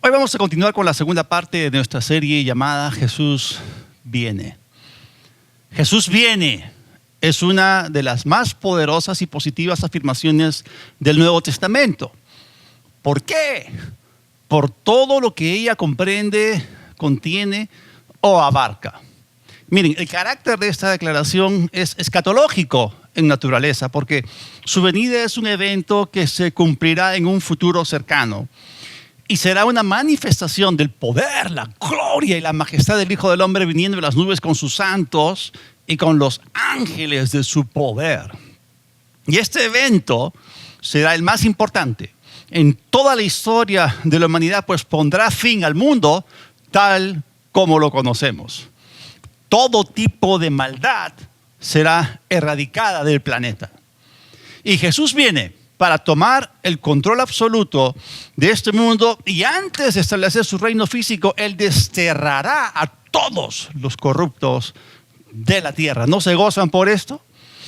Hoy vamos a continuar con la segunda parte de nuestra serie llamada Jesús viene. Jesús viene es una de las más poderosas y positivas afirmaciones del Nuevo Testamento. ¿Por qué? Por todo lo que ella comprende, contiene o abarca. Miren, el carácter de esta declaración es escatológico en naturaleza, porque su venida es un evento que se cumplirá en un futuro cercano. Y será una manifestación del poder, la gloria y la majestad del Hijo del Hombre viniendo de las nubes con sus santos y con los ángeles de su poder. Y este evento será el más importante en toda la historia de la humanidad, pues pondrá fin al mundo tal como lo conocemos. Todo tipo de maldad será erradicada del planeta. Y Jesús viene para tomar el control absoluto de este mundo, y antes de establecer su reino físico, Él desterrará a todos los corruptos de la tierra. ¿No se gozan por esto?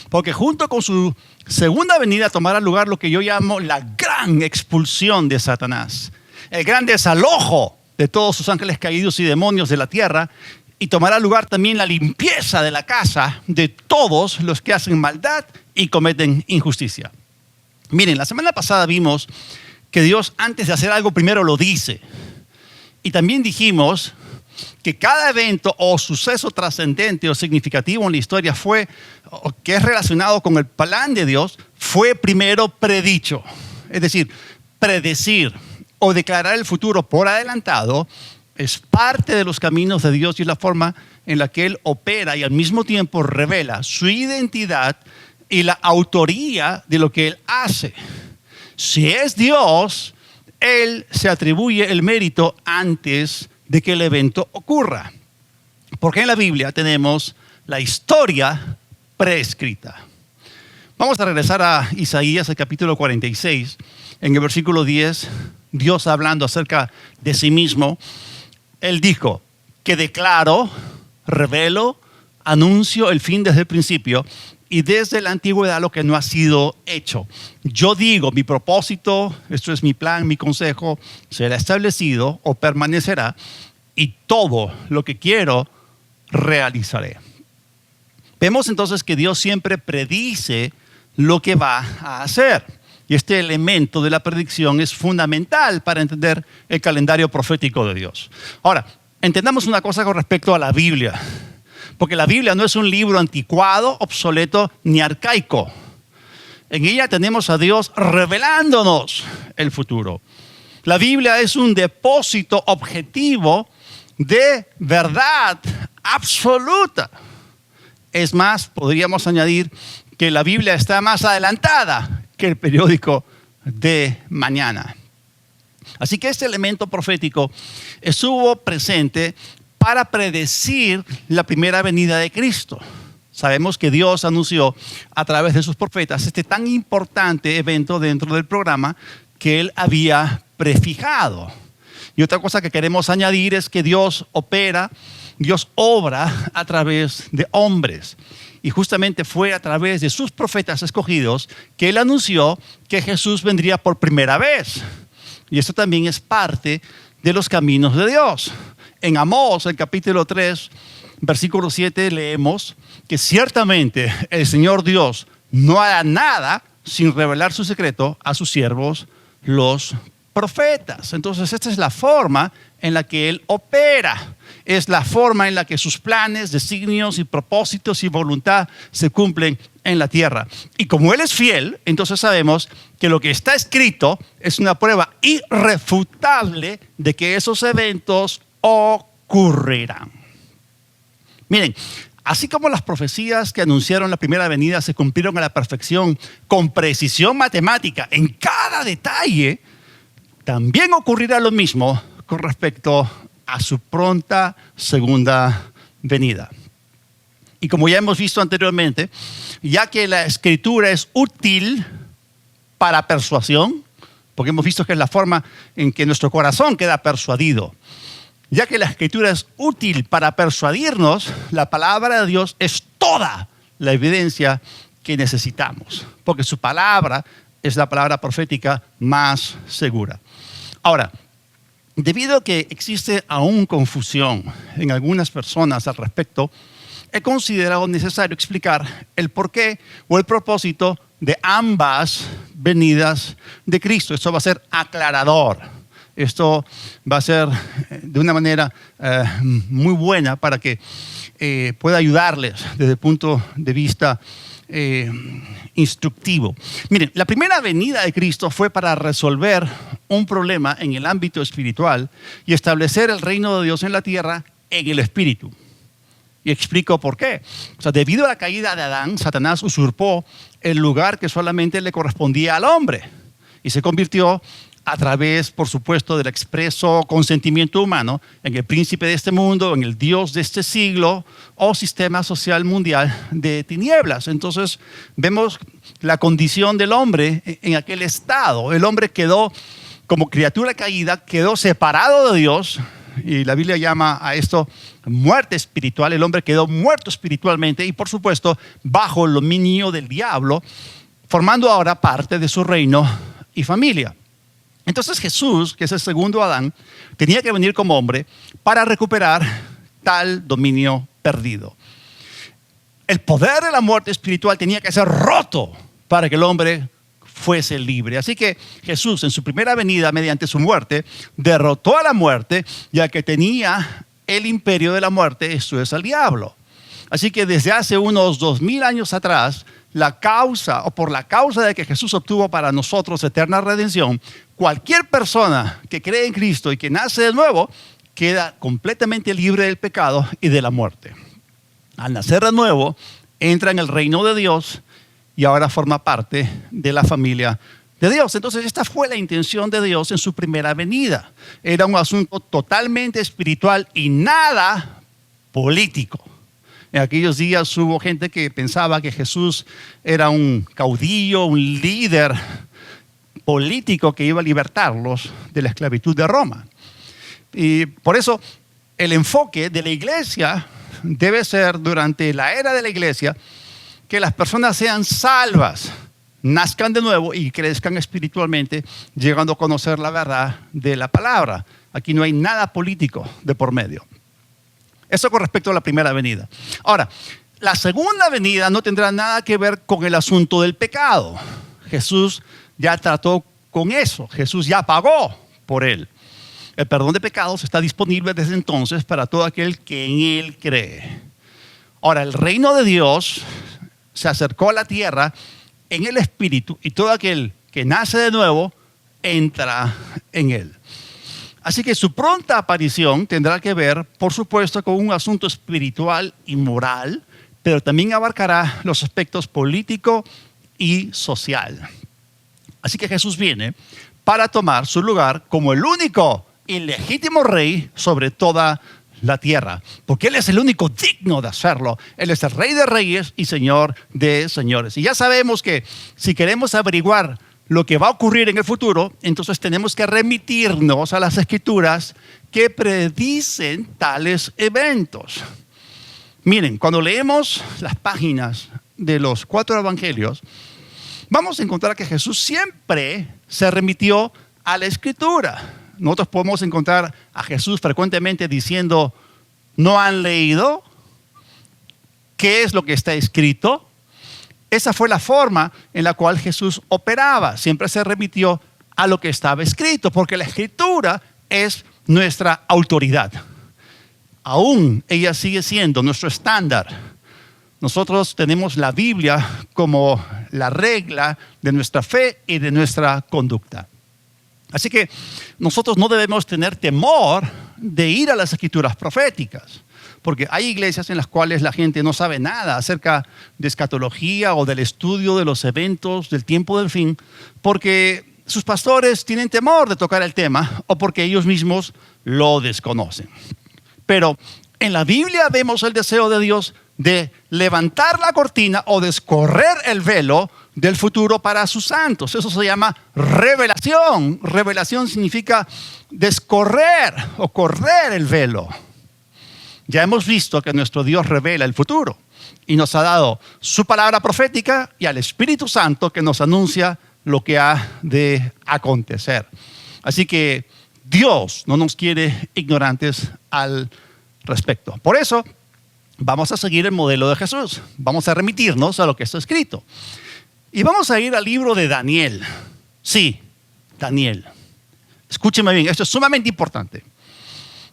Porque junto con su segunda venida tomará lugar lo que yo llamo la gran expulsión de Satanás, el gran desalojo de todos sus ángeles caídos y demonios de la tierra, y tomará lugar también la limpieza de la casa de todos los que hacen maldad y cometen injusticia. Miren, la semana pasada vimos que Dios, antes de hacer algo, primero lo dice. Y también dijimos que cada evento o suceso trascendente o significativo en la historia que es relacionado con el plan de Dios, fue primero predicho. Es decir, predecir o declarar el futuro por adelantado es parte de los caminos de Dios y la forma en la que Él opera y al mismo tiempo revela su identidad y la autoría de lo que Él hace. Si es Dios, Él se atribuye el mérito antes de que el evento ocurra. Porque en la Biblia tenemos la historia preescrita. Vamos a regresar a Isaías, el capítulo 46. En el versículo 10, Dios hablando acerca de sí mismo, Él dijo que declaro, revelo, anuncio el fin desde el principio y desde la antigüedad lo que no ha sido hecho. Yo digo, mi propósito, esto es mi plan, mi consejo, será establecido o permanecerá, y todo lo que quiero realizaré. Vemos entonces que Dios siempre predice lo que va a hacer. Y este elemento de la predicción es fundamental para entender el calendario profético de Dios. Ahora, entendamos una cosa con respecto a la Biblia. Porque la Biblia no es un libro anticuado, obsoleto ni arcaico. En ella tenemos a Dios revelándonos el futuro. La Biblia es un depósito objetivo de verdad absoluta. Es más, podríamos añadir que la Biblia está más adelantada que el periódico de mañana. Así que este elemento profético estuvo presente para predecir la primera venida de Cristo. Sabemos que Dios anunció a través de sus profetas este tan importante evento dentro del programa que Él había prefijado. Y otra cosa que queremos añadir es que Dios opera, Dios obra a través de hombres. Y justamente fue a través de sus profetas escogidos que Él anunció que Jesús vendría por primera vez. Y esto también es parte de los caminos de Dios. En Amós, el capítulo 3, versículo 7, leemos que ciertamente el Señor Dios no hará nada sin revelar su secreto a sus siervos, los profetas. Entonces, esta es la forma en la que Él opera. Es la forma en la que sus planes, designios y propósitos y voluntad se cumplen en la tierra. Y como Él es fiel, entonces sabemos que lo que está escrito es una prueba irrefutable de que esos eventos ocurrirán. Miren, así como las profecías que anunciaron la primera venida se cumplieron a la perfección con precisión matemática en cada detalle, también ocurrirá lo mismo con respecto a su pronta segunda venida. Y como ya hemos visto anteriormente, ya que la escritura es útil para persuasión, porque hemos visto que es la forma en que nuestro corazón queda persuadido. Ya que la escritura es útil para persuadirnos, la palabra de Dios es toda la evidencia que necesitamos, porque su palabra es la palabra profética más segura. Ahora, Debido a que existe aún confusión en algunas personas al respecto, he considerado necesario explicar el porqué o el propósito de ambas venidas de Cristo. Esto va a ser aclarador. Esto va a ser de una manera muy buena para que pueda ayudarles desde el punto de vista instructivo. Miren, la primera venida de Cristo fue para resolver un problema en el ámbito espiritual y establecer el reino de Dios en la tierra en el espíritu. Y explico por qué. O sea, debido a la caída de Adán, Satanás usurpó el lugar que solamente le correspondía al hombre y se convirtió a través, por supuesto, del expreso consentimiento humano en el príncipe de este mundo, en el Dios de este siglo o sistema social mundial de tinieblas. Entonces vemos la condición del hombre en aquel estado. El hombre quedó como criatura caída, quedó separado de Dios, y la Biblia llama a esto muerte espiritual. El hombre quedó muerto espiritualmente y, por supuesto, bajo el dominio del diablo, formando ahora parte de su reino y familia. Entonces Jesús, que es el segundo Adán, tenía que venir como hombre para recuperar tal dominio perdido. El poder de la muerte espiritual tenía que ser roto para que el hombre fuese libre. Así que Jesús, en su primera venida, mediante su muerte, derrotó a la muerte, ya que tenía el imperio de la muerte, esto es el diablo. Así que desde hace unos 2000 años atrás, por la causa de que Jesús obtuvo para nosotros eterna redención, cualquier persona que cree en Cristo y que nace de nuevo, queda completamente libre del pecado y de la muerte. Al nacer de nuevo, entra en el reino de Dios y ahora forma parte de la familia de Dios. Entonces, esta fue la intención de Dios en su primera venida. Era un asunto totalmente espiritual y nada político. En aquellos días hubo gente que pensaba que Jesús era un caudillo, un líder político que iba a libertarlos de la esclavitud de Roma. Y por eso el enfoque de la iglesia debe ser, durante la era de la iglesia, que las personas sean salvas, nazcan de nuevo y crezcan espiritualmente, llegando a conocer la verdad de la palabra. Aquí no hay nada político de por medio. Eso con respecto a la primera venida. Ahora, la segunda venida no tendrá nada que ver con el asunto del pecado. Jesús ya trató con eso. Jesús ya pagó por él. El perdón de pecados está disponible desde entonces para todo aquel que en él cree. Ahora, el reino de Dios se acercó a la tierra en el espíritu y todo aquel que nace de nuevo entra en él. Así que su pronta aparición tendrá que ver, por supuesto, con un asunto espiritual y moral, pero también abarcará los aspectos político y social. Así que Jesús viene para tomar su lugar como el único y legítimo rey sobre toda la tierra, porque Él es el único digno de hacerlo. Él es el Rey de Reyes y Señor de Señores. Y ya sabemos que si queremos averiguar lo que va a ocurrir en el futuro, entonces tenemos que remitirnos a las Escrituras que predicen tales eventos. Miren, cuando leemos las páginas de los 4 evangelios, vamos a encontrar que Jesús siempre se remitió a la Escritura. Nosotros podemos encontrar a Jesús frecuentemente diciendo, ¿no han leído? ¿Qué es lo que está escrito? Esa fue la forma en la cual Jesús operaba. Siempre se remitió a lo que estaba escrito, porque la Escritura es nuestra autoridad. Aún ella sigue siendo nuestro estándar. Nosotros tenemos la Biblia como la regla de nuestra fe y de nuestra conducta. Así que nosotros no debemos tener temor de ir a las escrituras proféticas, porque hay iglesias en las cuales la gente no sabe nada acerca de escatología o del estudio de los eventos del tiempo del fin, porque sus pastores tienen temor de tocar el tema o porque ellos mismos lo desconocen. Pero en la Biblia vemos el deseo de Dios de levantar la cortina o descorrer el velo del futuro para sus santos. Eso se llama revelación. Revelación significa descorrer o correr el velo. Ya hemos visto que nuestro Dios revela el futuro y nos ha dado su palabra profética y al Espíritu Santo que nos anuncia lo que ha de acontecer. Así que Dios no nos quiere ignorantes al respecto. Por eso vamos a seguir el modelo de Jesús. Vamos a remitirnos a lo que está escrito. Y vamos a ir al libro de Daniel. Sí, Daniel. Escúcheme bien, esto es sumamente importante.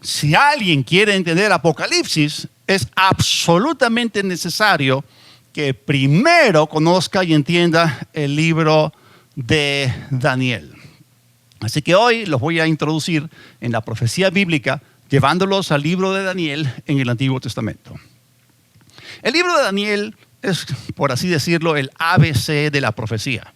Si alguien quiere entender Apocalipsis, es absolutamente necesario que primero conozca y entienda el libro de Daniel. Así que hoy los voy a introducir en la profecía bíblica, llevándolos al libro de Daniel en el Antiguo Testamento. El libro de Daniel es, por así decirlo, el ABC de la profecía.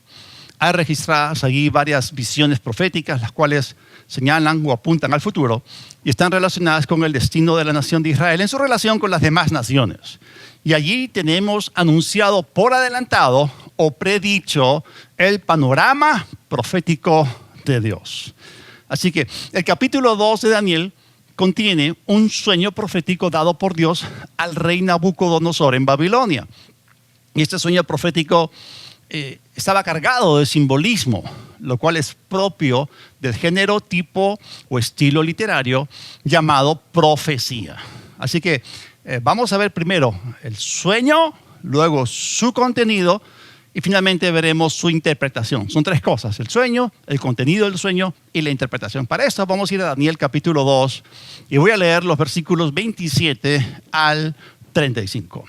Hay registradas allí varias visiones proféticas, las cuales señalan o apuntan al futuro y están relacionadas con el destino de la nación de Israel en su relación con las demás naciones. Y allí tenemos anunciado por adelantado o predicho el panorama profético de Dios. Así que el capítulo 2 de Daniel contiene un sueño profético dado por Dios al rey Nabucodonosor en Babilonia. Y este sueño profético estaba cargado de simbolismo, lo cual es propio del género, tipo o estilo literario llamado profecía. Así que vamos a ver primero el sueño, luego su contenido y finalmente veremos su interpretación. Son tres cosas: el sueño, el contenido del sueño y la interpretación. Para esto vamos a ir a Daniel capítulo 2 y voy a leer los versículos 27 al 35.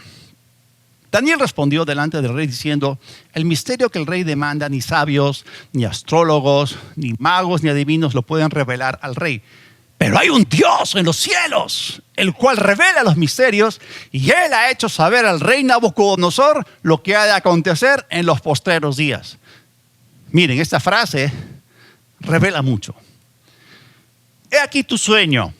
Daniel respondió delante del rey diciendo: el misterio que el rey demanda, ni sabios, ni astrólogos, ni magos, ni adivinos lo pueden revelar al rey. Pero hay un Dios en los cielos, el cual revela los misterios, y él ha hecho saber al rey Nabucodonosor lo que ha de acontecer en los postreros días. Miren, esta frase revela mucho. He aquí tu sueño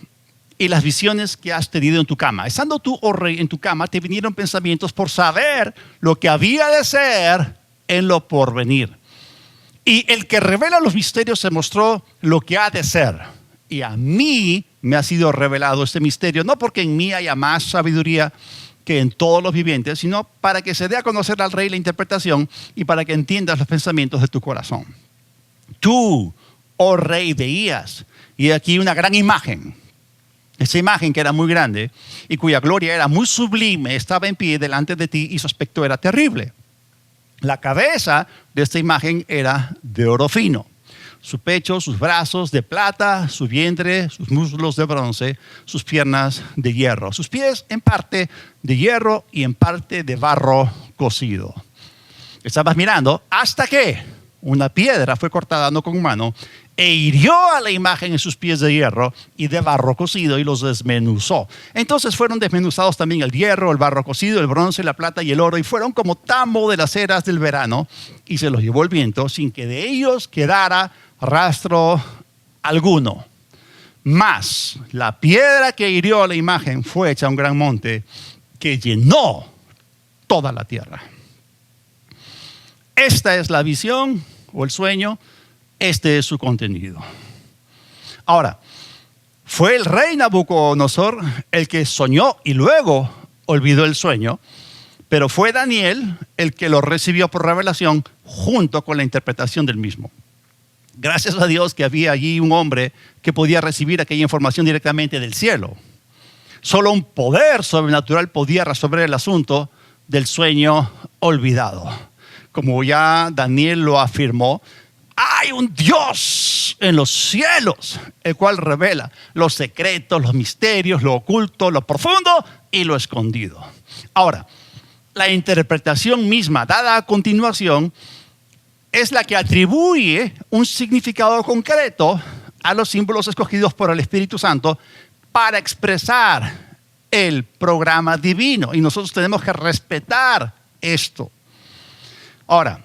y las visiones que has tenido en tu cama. Estando tú, oh rey, en tu cama, te vinieron pensamientos por saber lo que había de ser en lo porvenir. Y el que revela los misterios se mostró lo que ha de ser. Y a mí me ha sido revelado este misterio, no porque en mí haya más sabiduría que en todos los vivientes, sino para que se dé a conocer al rey la interpretación y para que entiendas los pensamientos de tu corazón. Tú, oh rey, veías, y aquí una gran imagen. Esa imagen que era muy grande y cuya gloria era muy sublime estaba en pie delante de ti y su aspecto era terrible. La cabeza de esta imagen era de oro fino, su pecho, sus brazos de plata, su vientre, sus muslos de bronce, sus piernas de hierro, sus pies en parte de hierro y en parte de barro cocido. Estabas mirando hasta que una piedra fue cortada no con mano e hirió a la imagen en sus pies de hierro y de barro cocido y los desmenuzó. Entonces fueron desmenuzados también el hierro, el barro cocido, el bronce, la plata y el oro, y fueron como tamo de las eras del verano, y se los llevó el viento sin que de ellos quedara rastro alguno. Mas la piedra que hirió a la imagen fue hecha un gran monte que llenó toda la tierra. Esta es la visión o el sueño. Este es su contenido. Ahora, fue el rey Nabucodonosor el que soñó y luego olvidó el sueño, pero fue Daniel el que lo recibió por revelación junto con la interpretación del mismo. Gracias a Dios que había allí un hombre que podía recibir aquella información directamente del cielo. Solo un poder sobrenatural podía resolver el asunto del sueño olvidado. Como ya Daniel lo afirmó, hay un Dios en los cielos, el cual revela los secretos, los misterios, lo oculto, lo profundo y lo escondido. Ahora, la interpretación misma dada a continuación es la que atribuye un significado concreto a los símbolos escogidos por el Espíritu Santo para expresar el programa divino. Y nosotros tenemos que respetar esto. Ahora,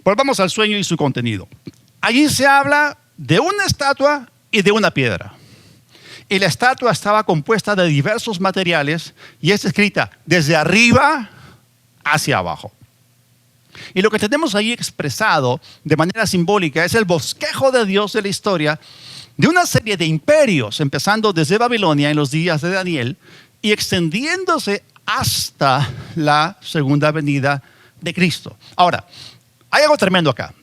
volvamos al sueño y su contenido. Allí se habla de una estatua y de una piedra. Y la estatua estaba compuesta de diversos materiales y es escrita desde arriba hacia abajo. Y lo que tenemos ahí expresado de manera simbólica es el bosquejo de Dios de la historia de una serie de imperios, empezando desde Babilonia en los días de Daniel y extendiéndose hasta la segunda venida de Cristo. Ahora, hay algo tremendo acá.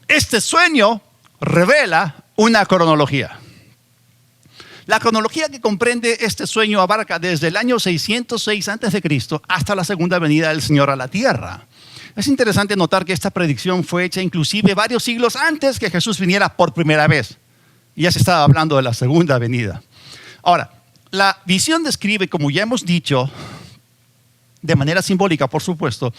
Este sueño revela una cronología. La cronología que comprende este sueño abarca desde el año 606 a.C. hasta la segunda venida del Señor a la tierra. Es interesante notar que esta predicción fue hecha inclusive varios siglos antes que Jesús viniera por primera vez. Y ya se estaba hablando de la segunda venida. Ahora, la visión describe, como ya hemos dicho, de manera simbólica, por supuesto,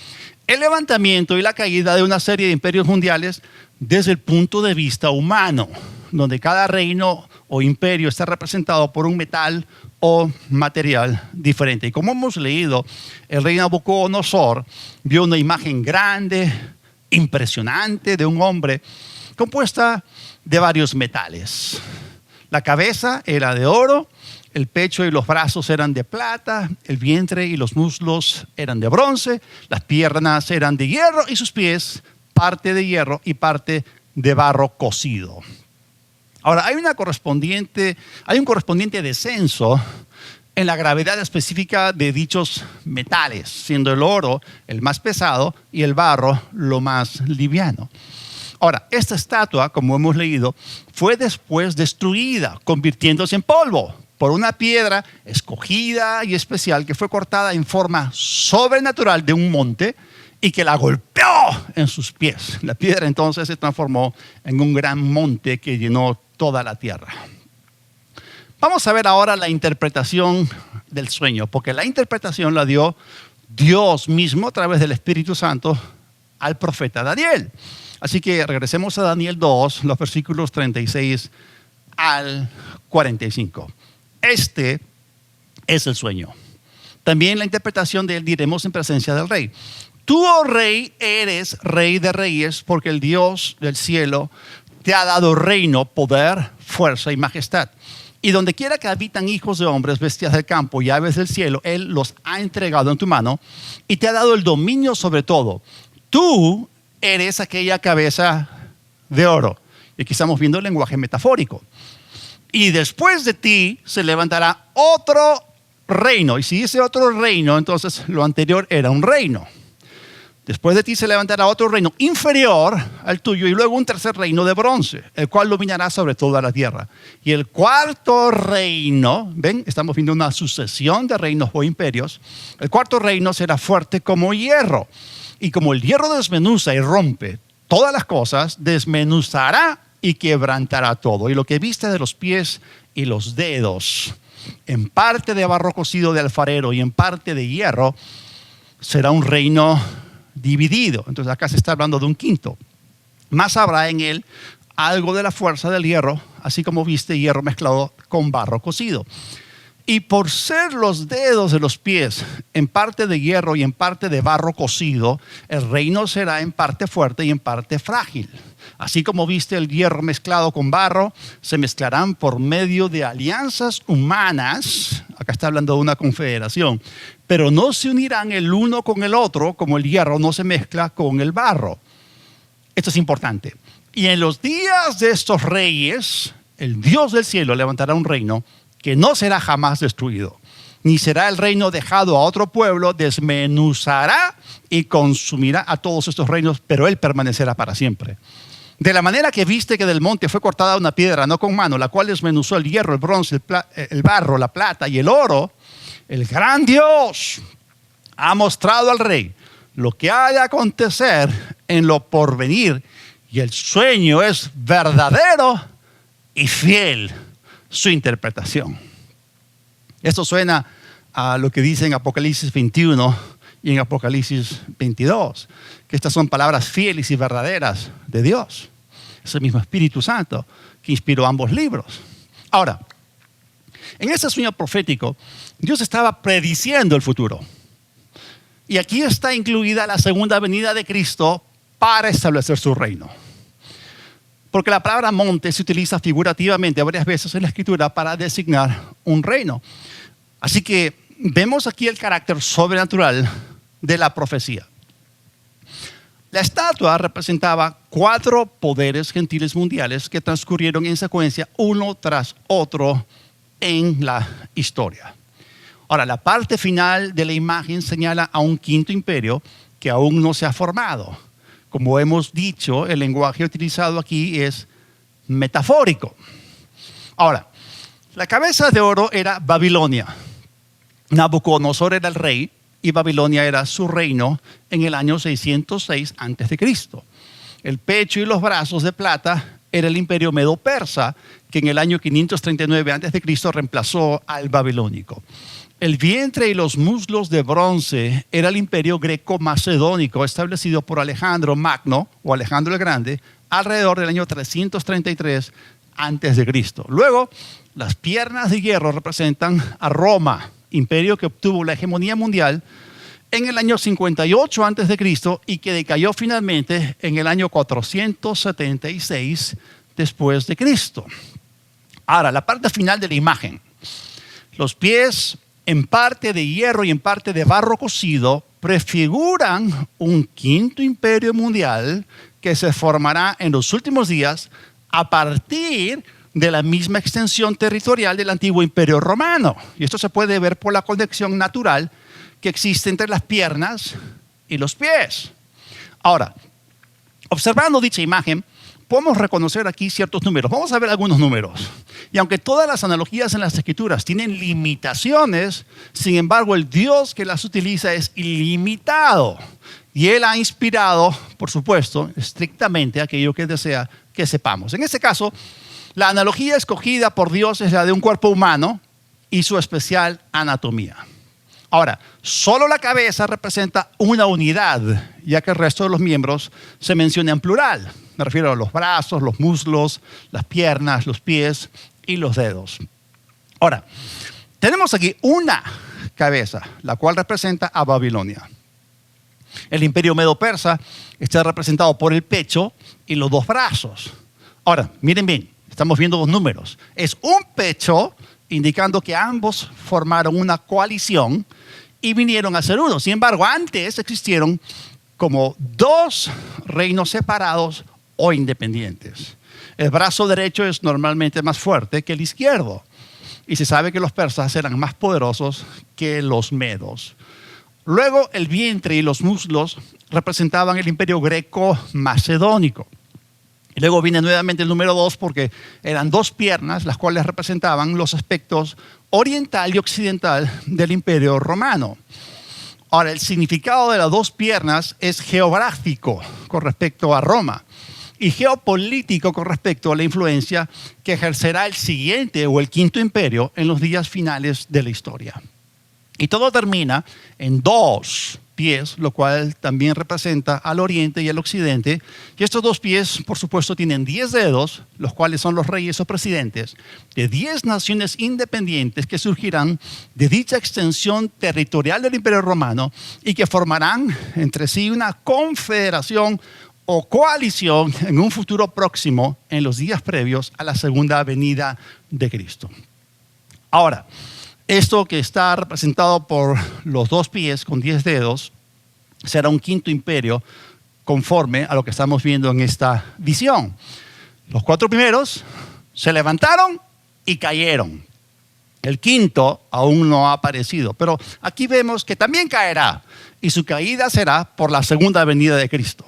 el levantamiento y la caída de una serie de imperios mundiales desde el punto de vista humano, donde cada reino o imperio está representado por un metal o material diferente. Y como hemos leído, el rey Nabucodonosor vio una imagen grande, impresionante de un hombre compuesta de varios metales. La cabeza era de oro, el pecho y los brazos eran de plata, el vientre y los muslos eran de bronce, las piernas eran de hierro y sus pies parte de hierro y parte de barro cocido. Ahora, hay un correspondiente descenso en la gravedad específica de dichos metales, siendo el oro el más pesado y el barro lo más liviano. Ahora, esta estatua, como hemos leído, fue después destruida, convirtiéndose en polvo por una piedra escogida y especial que fue cortada en forma sobrenatural de un monte y que la golpeó en sus pies. La piedra entonces se transformó en un gran monte que llenó toda la tierra. Vamos a ver ahora la interpretación del sueño, porque la interpretación la dio Dios mismo a través del Espíritu Santo al profeta Daniel. Así que regresemos a Daniel 2, los versículos 36 al 45. Este es el sueño. También la interpretación de él diremos en presencia del rey. Tú, oh rey, eres rey de reyes, porque el Dios del cielo te ha dado reino, poder, fuerza y majestad. Y donde quiera que habitan hijos de hombres, bestias del campo y aves del cielo, él los ha entregado en tu mano y te ha dado el dominio sobre todo. Tú eres aquella cabeza de oro. Y aquí estamos viendo el lenguaje metafórico. Y después de ti se levantará otro reino. Y si dice otro reino, entonces lo anterior era un reino. Después de ti se levantará otro reino inferior al tuyo y luego un tercer reino de bronce, el cual dominará sobre toda la tierra. Y el cuarto reino, ven, estamos viendo una sucesión de reinos o imperios. El cuarto reino será fuerte como hierro. Y como el hierro desmenuza y rompe todas las cosas, desmenuzará y quebrantará todo. Y lo que viste de los pies y los dedos, en parte de barro cocido de alfarero y en parte de hierro, será un reino dividido. Entonces acá se está hablando de un quinto. Más habrá en él algo de la fuerza del hierro, así como viste hierro mezclado con barro cocido. Y por ser los dedos de los pies en parte de hierro y en parte de barro cocido, el reino será en parte fuerte y en parte frágil. Así como viste el hierro mezclado con barro, se mezclarán por medio de alianzas humanas. Acá está hablando de una confederación. Pero no se unirán el uno con el otro, como el hierro no se mezcla con el barro. Esto es importante. Y en los días de estos reyes, el Dios del cielo levantará un reino que no será jamás destruido, ni será el reino dejado a otro pueblo, desmenuzará y consumirá a todos estos reinos, pero él permanecerá para siempre. De la manera que viste que del monte fue cortada una piedra, no con mano, la cual desmenuzó el hierro, el bronce, el barro, la plata y el oro, el gran Dios ha mostrado al rey lo que ha de acontecer en lo porvenir, y el sueño es verdadero y fiel su interpretación. Esto suena a lo que dice en Apocalipsis 21 y en Apocalipsis 22, que estas son palabras fieles y verdaderas de Dios. Es el mismo Espíritu Santo que inspiró ambos libros. Ahora, en ese sueño profético, Dios estaba prediciendo el futuro. Y aquí está incluida la segunda venida de Cristo para establecer su reino. Porque la palabra monte se utiliza figurativamente varias veces en la Escritura para designar un reino. Así que vemos aquí el carácter sobrenatural de la profecía. La estatua representaba 4 poderes gentiles mundiales que transcurrieron en secuencia uno tras otro en la historia. Ahora, la parte final de la imagen señala a un quinto imperio que aún no se ha formado. Como hemos dicho, el lenguaje utilizado aquí es metafórico. Ahora, La cabeza de oro era Babilonia. Nabucodonosor era el rey y Babilonia era su reino en el año 606 a.C. El pecho y los brazos de plata era el imperio medo-persa, que en el año 539 a.C. reemplazó al babilónico. El vientre y los muslos de bronce era el imperio greco-macedónico establecido por Alejandro Magno o Alejandro el Grande alrededor del año 333 a.C. Luego, las piernas de hierro representan a Roma, imperio que obtuvo la hegemonía mundial en el año 58 a.C. y que decayó finalmente en el año 476 después de Cristo. Ahora, la parte final de la imagen. Los pies en parte de hierro y en parte de barro cocido prefiguran un quinto imperio mundial que se formará en los últimos días a partir de la misma extensión territorial del antiguo imperio romano. Y esto se puede ver por la conexión natural que existe entre las piernas y los pies. Ahora, observando dicha imagen, podemos reconocer aquí ciertos números. Vamos a ver algunos números. Y aunque todas las analogías en las Escrituras tienen limitaciones, sin embargo, el Dios que las utiliza es ilimitado. Y Él ha inspirado, por supuesto, estrictamente aquello que desea que sepamos. En este caso, la analogía escogida por Dios es la de un cuerpo humano y su especial anatomía. Ahora, solo la cabeza representa una unidad, ya que el resto de los miembros se menciona en plural. Me refiero a los brazos, los muslos, las piernas, los pies y los dedos. Ahora, tenemos aquí una cabeza, la cual representa a Babilonia. El imperio medo-persa está representado por el pecho y los dos brazos. Ahora, miren bien, estamos viendo los números. Es un pecho indicando que ambos formaron una coalición y vinieron a ser uno. Sin embargo, antes existieron como dos reinos separados o independientes. El brazo derecho es normalmente más fuerte que el izquierdo. Y se sabe que los persas eran más poderosos que los medos. Luego, el vientre y los muslos representaban el imperio greco-macedónico. Y luego viene nuevamente el número 2 porque eran dos piernas las cuales representaban los aspectos oriental y occidental del imperio romano. Ahora, el significado de las dos piernas es geográfico con respecto a Roma y geopolítico con respecto a la influencia que ejercerá el siguiente o el quinto imperio en los días finales de la historia. Y todo termina en dos pies, lo cual también representa al oriente y al occidente. Y estos dos pies, por supuesto, tienen 10 dedos, los cuales son los reyes o presidentes de 10 naciones independientes que surgirán de dicha extensión territorial del Imperio Romano y que formarán entre sí una confederación o coalición en un futuro próximo en los días previos a la segunda venida de Cristo. Ahora, esto que está representado por los dos pies con 10 dedos será un quinto imperio conforme a lo que estamos viendo en esta visión. Los 4 primeros se levantaron y cayeron. El quinto aún no ha aparecido, pero aquí vemos que también caerá y su caída será por la segunda venida de Cristo.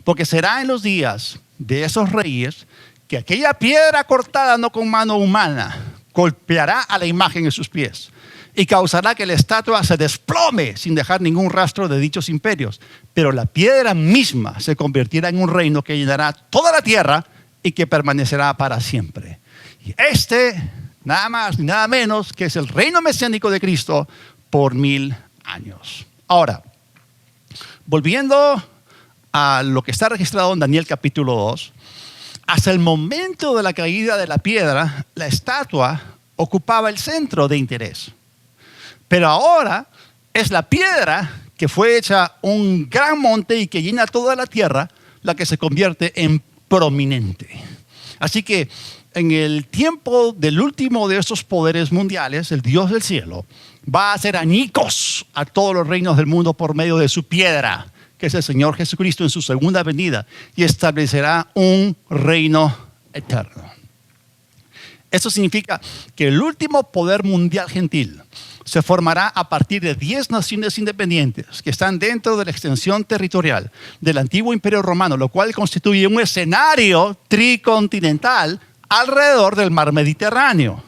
Porque será en los días de esos reyes que aquella piedra cortada no con mano humana golpeará a la imagen en sus pies y causará que la estatua se desplome sin dejar ningún rastro de dichos imperios. Pero la piedra misma se convertirá en un reino que llenará toda la tierra y que permanecerá para siempre. Y nada más ni nada menos que es el reino mesiánico de Cristo por 1000 años. Ahora, volviendo a lo que está registrado en Daniel capítulo 2, hasta el momento de la caída de la piedra, la estatua ocupaba el centro de interés. Pero ahora es la piedra que fue hecha un gran monte y que llena toda la tierra, la que se convierte en prominente. Así que en el tiempo del último de estos poderes mundiales, el Dios del cielo va a hacer añicos a todos los reinos del mundo por medio de su piedra, que es el Señor Jesucristo en su segunda venida, y establecerá un reino eterno. Esto significa que el último poder mundial gentil se formará a partir de 10 naciones independientes que están dentro de la extensión territorial del antiguo Imperio Romano, lo cual constituye un escenario tricontinental alrededor del mar Mediterráneo.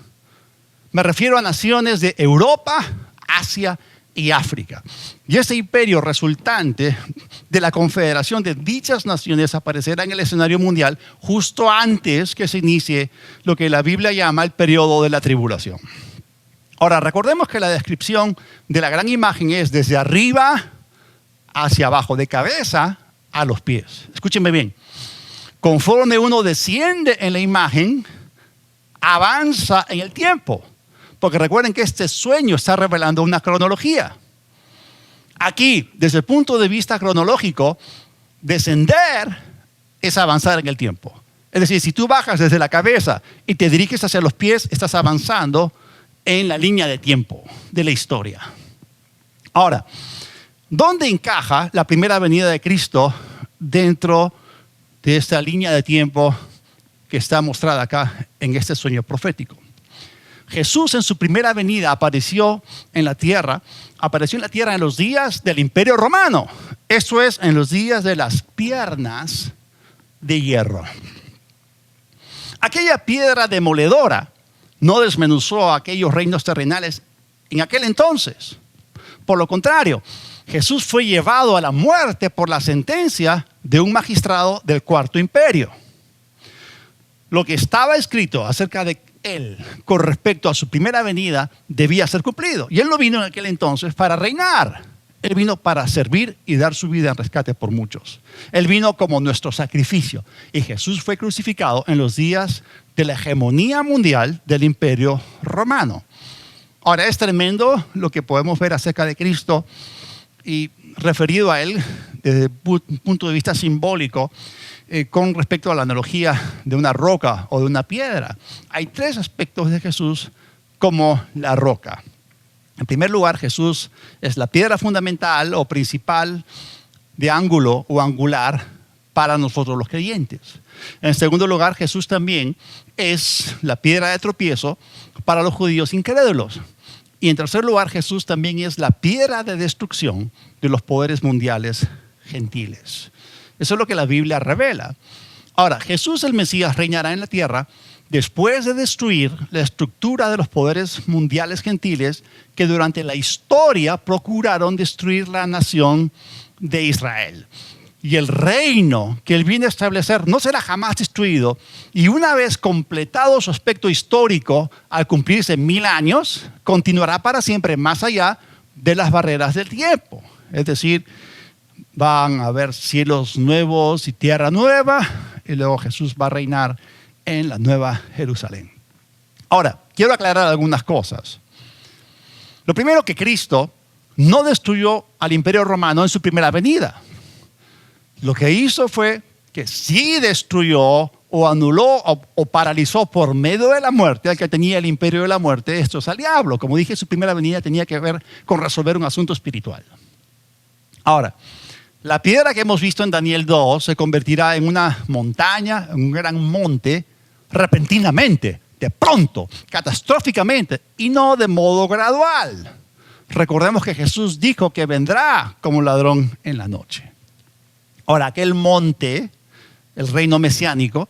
Me refiero a naciones de Europa, Asia y África. Y este imperio resultante de la confederación de dichas naciones aparecerá en el escenario mundial justo antes que se inicie lo que la Biblia llama el periodo de la tribulación. Ahora, recordemos que la descripción de la gran imagen es desde arriba hacia abajo, de cabeza a los pies. Escúchenme bien. Conforme uno desciende en la imagen, avanza en el tiempo. Porque recuerden que este sueño está revelando una cronología. Aquí, desde el punto de vista cronológico, descender es avanzar en el tiempo. Es decir, si tú bajas desde la cabeza y te diriges hacia los pies, estás avanzando en la línea de tiempo de la historia. Ahora, ¿dónde encaja la primera venida de Cristo dentro de esta línea de tiempo que está mostrada acá en este sueño profético? Jesús en su primera venida apareció en la tierra en los días del Imperio Romano. Esto es, en los días de las piernas de hierro. Aquella piedra demoledora no desmenuzó a aquellos reinos terrenales en aquel entonces. Por lo contrario, Jesús fue llevado a la muerte por la sentencia de un magistrado del Cuarto Imperio. Lo que estaba escrito acerca de él con respecto a su primera venida debía ser cumplido. Y él no vino en aquel entonces para reinar. Él vino para servir y dar su vida en rescate por muchos. Él vino como nuestro sacrificio. Y Jesús fue crucificado en los días de la hegemonía mundial del Imperio Romano. Ahora, es tremendo lo que podemos ver acerca de Cristo y referido a él desde un punto de vista simbólico con respecto a la analogía de una roca o de una piedra. Hay tres aspectos de Jesús como la roca. En primer lugar, Jesús es la piedra fundamental o principal de ángulo o angular para nosotros los creyentes. En segundo lugar, Jesús también es la piedra de tropiezo para los judíos incrédulos. Y en tercer lugar, Jesús también es la piedra de destrucción de los poderes mundiales gentiles. Eso es lo que la Biblia revela. Ahora, Jesús el Mesías reinará en la tierra después de destruir la estructura de los poderes mundiales gentiles que durante la historia procuraron destruir la nación de Israel. Y el reino que él viene a establecer no será jamás destruido. Y una vez completado su aspecto histórico, al cumplirse 1000 años, continuará para siempre más allá de las barreras del tiempo. Es decir, van a haber cielos nuevos y tierra nueva, y luego Jesús va a reinar en la nueva Jerusalén. Ahora, quiero aclarar algunas cosas. Lo primero, que Cristo no destruyó al Imperio Romano en su primera venida. Lo que hizo fue que sí destruyó o anuló o paralizó por medio de la muerte al que tenía el imperio de la muerte, esto es al diablo. Como dije, su primera venida tenía que ver con resolver un asunto espiritual. Ahora, la piedra que hemos visto en Daniel 2 se convertirá en una montaña, en un gran monte, repentinamente, de pronto, catastróficamente, y no de modo gradual. Recordemos que Jesús dijo que vendrá como un ladrón en la noche. Ahora, aquel monte, el reino mesiánico,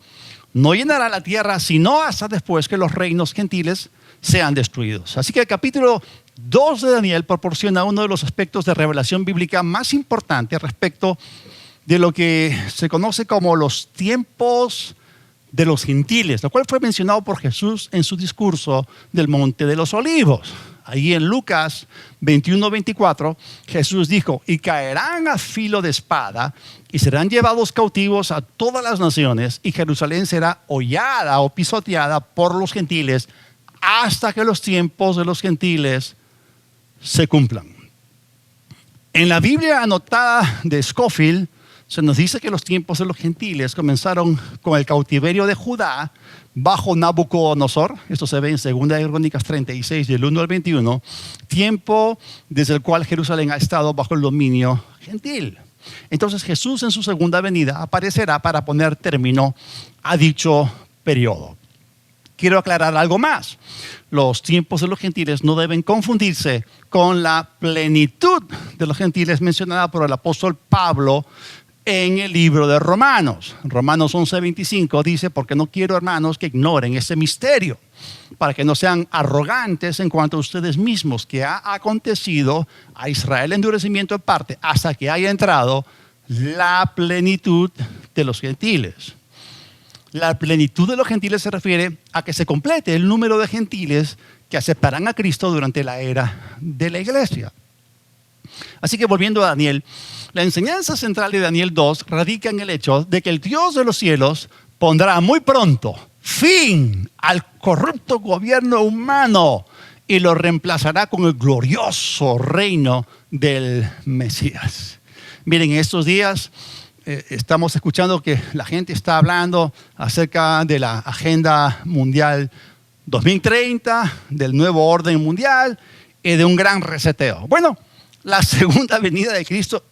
no llenará la tierra sino hasta después que los reinos gentiles sean destruidos. Así que el capítulo 2 de Daniel proporciona uno de los aspectos de revelación bíblica más importantes respecto de lo que se conoce como los tiempos de los gentiles, lo cual fue mencionado por Jesús en su discurso del Monte de los Olivos. Ahí en Lucas 21:24, Jesús dijo: y caerán a filo de espada y serán llevados cautivos a todas las naciones, y Jerusalén será hollada o pisoteada por los gentiles hasta que los tiempos de los gentiles se cumplan. En la Biblia anotada de Scofield se nos dice que los tiempos de los gentiles comenzaron con el cautiverio de Judá bajo Nabucodonosor. Esto se ve en 2 Crónicas 36, del 1 al 21. Tiempo desde el cual Jerusalén ha estado bajo el dominio gentil. Entonces Jesús en su segunda venida aparecerá para poner término a dicho periodo. Quiero aclarar algo más. Los tiempos de los gentiles no deben confundirse con la plenitud de los gentiles mencionada por el apóstol Pablo en el libro de Romanos. Romanos 11:25 dice, porque no quiero, hermanos, que ignoren ese misterio, para que no sean arrogantes en cuanto a ustedes mismos, que ha acontecido a Israel endurecimiento en parte, hasta que haya entrado la plenitud de los gentiles. La plenitud de los gentiles se refiere a que se complete el número de gentiles que aceptarán a Cristo durante la era de la iglesia. Así que volviendo a Daniel, la enseñanza central de Daniel 2 radica en el hecho de que el Dios de los cielos pondrá muy pronto fin al corrupto gobierno humano y lo reemplazará con el glorioso reino del Mesías. Miren, en estos días estamos escuchando que la gente está hablando acerca de la agenda mundial 2030, del nuevo orden mundial y de un gran reseteo. Bueno, la segunda venida de Cristo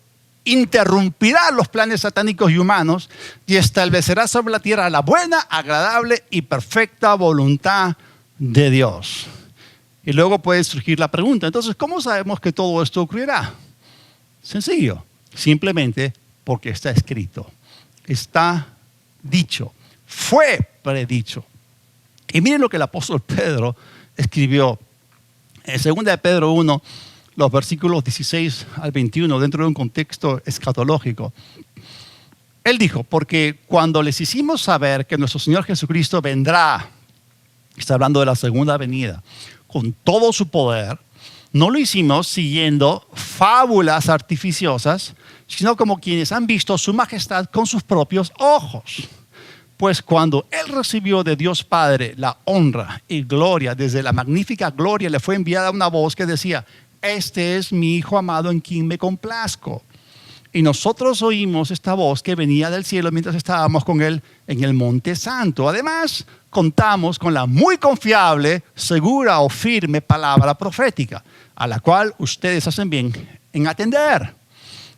interrumpirá los planes satánicos y humanos y establecerá sobre la tierra la buena, agradable y perfecta voluntad de Dios. Y luego puede surgir la pregunta, entonces, ¿cómo sabemos que todo esto ocurrirá? Sencillo, simplemente porque está escrito, está dicho, fue predicho. Y miren lo que el apóstol Pedro escribió en 2 de Pedro 1, los versículos 16 al 21, dentro de un contexto escatológico. Él dijo, porque cuando les hicimos saber que nuestro Señor Jesucristo vendrá, está hablando de la segunda venida, con todo su poder, no lo hicimos siguiendo fábulas artificiosas, sino como quienes han visto su majestad con sus propios ojos. Pues cuando Él recibió de Dios Padre la honra y gloria, desde la magnífica gloria le fue enviada una voz que decía, este es mi Hijo amado en quien me complazco. Y nosotros oímos esta voz que venía del cielo mientras estábamos con Él en el Monte Santo. Además, contamos con la muy confiable, segura o firme palabra profética, a la cual ustedes hacen bien en atender,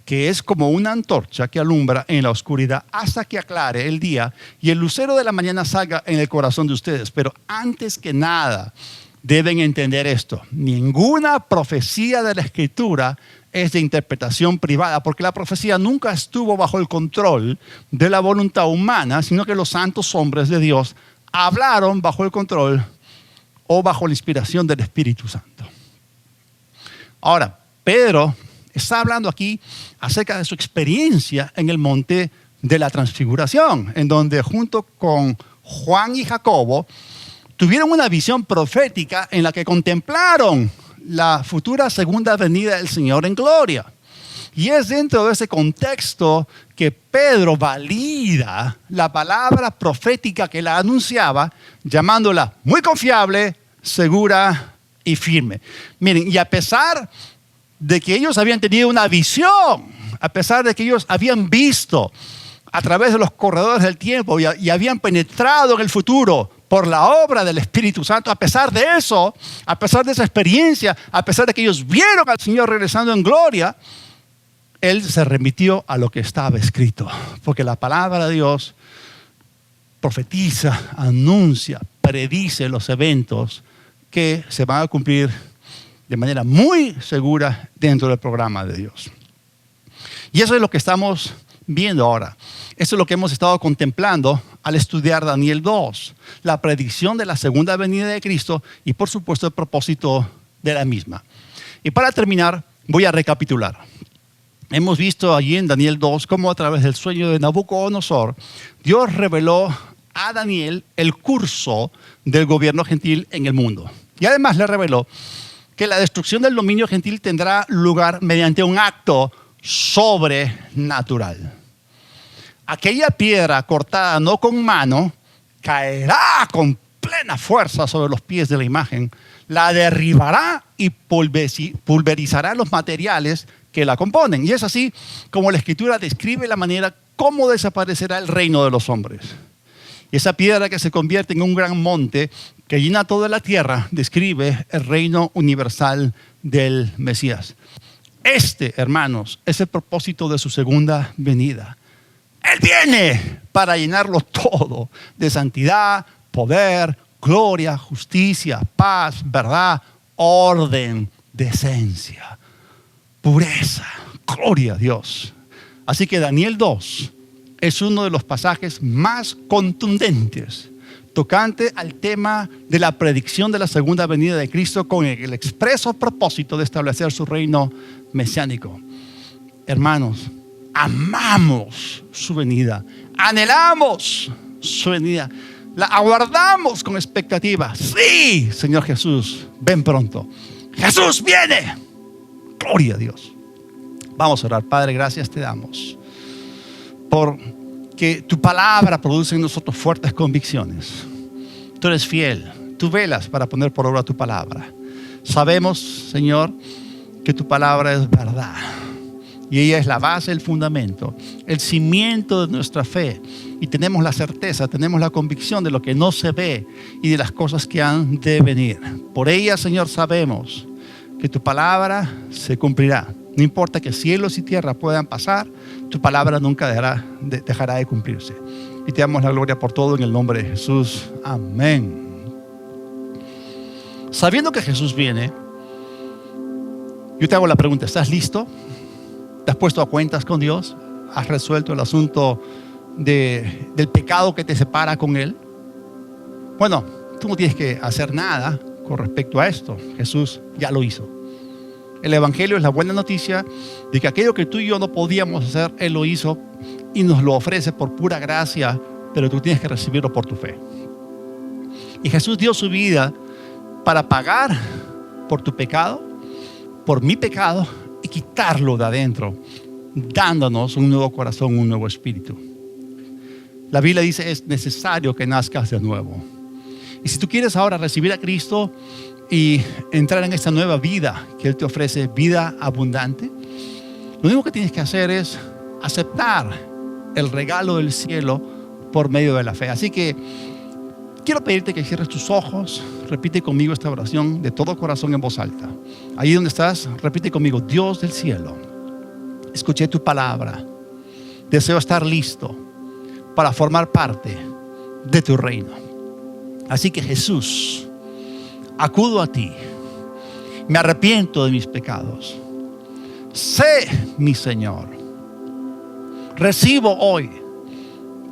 que es como una antorcha que alumbra en la oscuridad hasta que aclare el día y el lucero de la mañana salga en el corazón de ustedes. Pero antes que nada, deben entender esto. Ninguna profecía de la Escritura es de interpretación privada, porque la profecía nunca estuvo bajo el control de la voluntad humana, sino que los santos hombres de Dios hablaron bajo el control o bajo la inspiración del Espíritu Santo. Ahora, Pedro está hablando aquí acerca de su experiencia en el monte de la transfiguración, en donde junto con Juan y Jacobo tuvieron una visión profética en la que contemplaron la futura segunda venida del Señor en gloria. Y es dentro de ese contexto que Pedro valida la palabra profética que la anunciaba, llamándola muy confiable, segura y firme. Miren, y a pesar de que ellos habían tenido una visión, a pesar de que ellos habían visto a través de los corredores del tiempo y habían penetrado en el futuro por la obra del Espíritu Santo, a pesar de eso, a pesar de esa experiencia, a pesar de que ellos vieron al Señor regresando en gloria, Él se remitió a lo que estaba escrito, porque la palabra de Dios profetiza, anuncia, predice los eventos que se van a cumplir de manera muy segura dentro del programa de Dios. Y eso es lo que estamos viendo ahora. Eso es lo que hemos estado contemplando al estudiar Daniel 2, la predicción de la segunda venida de Cristo y por supuesto el propósito de la misma. Y para terminar, voy a recapitular. Hemos visto allí en Daniel 2 cómo a través del sueño de Nabucodonosor, Dios reveló a Daniel el curso del gobierno gentil en el mundo. Y además le reveló que la destrucción del dominio gentil tendrá lugar mediante un acto sobrenatural. Aquella piedra cortada no con mano caerá con plena fuerza sobre los pies de la imagen, la derribará y pulverizará los materiales que la componen. Y es así como la Escritura describe la manera como desaparecerá el reino de los hombres. Y esa piedra que se convierte en un gran monte que llena toda la tierra describe el reino universal del Mesías. Hermanos, es el propósito de su segunda venida. Él viene para llenarlo todo de santidad, poder, gloria, justicia, paz, verdad, orden, decencia, pureza. Gloria a Dios. Así que Daniel 2 es uno de los pasajes más contundentes tocante al tema de la predicción de la segunda venida de Cristo con el expreso propósito de establecer su reino mesiánico. Hermanos, amamos su venida, anhelamos su venida, la aguardamos con expectativa. Sí, Señor Jesús, ven pronto. Jesús viene. Gloria a Dios. Vamos a orar. Padre, gracias te damos por que tu palabra produce en nosotros fuertes convicciones. Tú eres fiel, tú velas para poner por obra tu palabra. Sabemos, Señor, que tu palabra es verdad y ella es la base, el fundamento, el cimiento de nuestra fe, y tenemos la certeza, tenemos la convicción de lo que no se ve y de las cosas que han de venir. Por ella, Señor, sabemos que tu palabra se cumplirá. No importa que cielos y tierra puedan pasar, tu palabra nunca dejará de cumplirse. Y te damos la gloria por todo en el nombre de Jesús. Amén. Sabiendo que Jesús viene, yo te hago la pregunta: ¿estás listo? ¿Te has puesto a cuentas con Dios? ¿Has resuelto el asunto del pecado que te separa con Él? Bueno, tú no tienes que hacer nada con respecto a esto. Jesús ya lo hizo. El Evangelio es la buena noticia de que aquello que tú y yo no podíamos hacer, Él lo hizo y nos lo ofrece por pura gracia, pero tú tienes que recibirlo por tu fe. Y Jesús dio su vida para pagar por tu pecado, por mi pecado, y quitarlo de adentro, dándonos un nuevo corazón, un nuevo espíritu. La Biblia dice: es necesario que nazcas de nuevo. Y si tú quieres ahora recibir a Cristo y entrar en esta nueva vida que Él te ofrece, vida abundante, lo único que tienes que hacer es aceptar el regalo del cielo por medio de la fe. Así que quiero pedirte que cierres tus ojos, repite conmigo esta oración de todo corazón en voz alta. Ahí donde estás, repite conmigo: Dios del cielo, escuché tu palabra, deseo estar listo para formar parte de tu reino. Así que Jesús, acudo a ti, me arrepiento de mis pecados. Sé mi Señor. Recibo hoy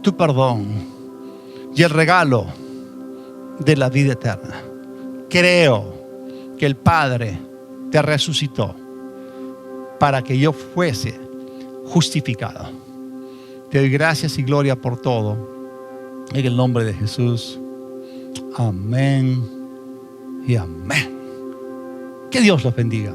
tu perdón y el regalo de la vida eterna. Creo que el Padre te resucitó para que yo fuese justificado. Te doy gracias y gloria por todo, en el nombre de Jesús. Amén y amén. Que Dios los bendiga.